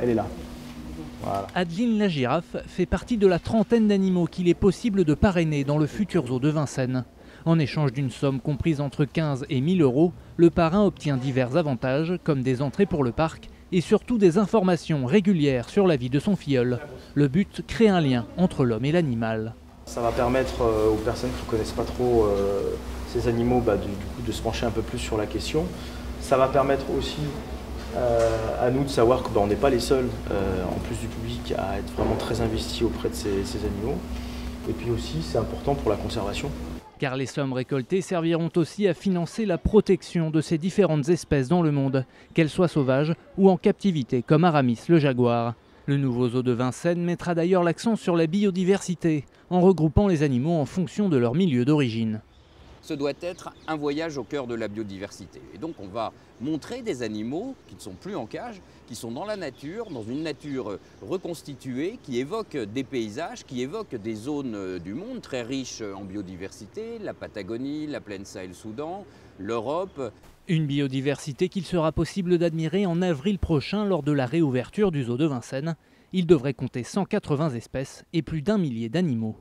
elle est là. Voilà. Adeline la girafe fait partie de la trentaine d'animaux qu'il est possible de parrainer dans le futur zoo de Vincennes. En échange d'une somme comprise entre 15 et 1000 euros, le parrain obtient divers avantages comme des entrées pour le parc et surtout des informations régulières sur la vie de son filleul. Le but, créer un lien entre l'homme et l'animal. Ça va permettre aux personnes qui ne connaissent pas trop ces animaux du coup, de se pencher un peu plus sur la question. Ça va permettre aussi à nous de savoir qu'on n'est pas les seuls, en plus du public, à être vraiment très investis auprès de ces animaux. Et puis aussi, c'est important pour la conservation. Car les sommes récoltées serviront aussi à financer la protection de ces différentes espèces dans le monde, qu'elles soient sauvages ou en captivité, comme Aramis le jaguar. Le nouveau zoo de Vincennes mettra d'ailleurs l'accent sur la biodiversité, en regroupant les animaux en fonction de leur milieu d'origine. Ce doit être un voyage au cœur de la biodiversité. Et donc on va montrer des animaux qui ne sont plus en cage, qui sont dans la nature, dans une nature reconstituée, qui évoquent des paysages, qui évoquent des zones du monde très riches en biodiversité, la Patagonie, la plaine Sahel-Soudan, l'Europe. Une biodiversité qu'il sera possible d'admirer en avril prochain lors de la réouverture du zoo de Vincennes. Il devrait compter 180 espèces et plus d'1 millier d'animaux.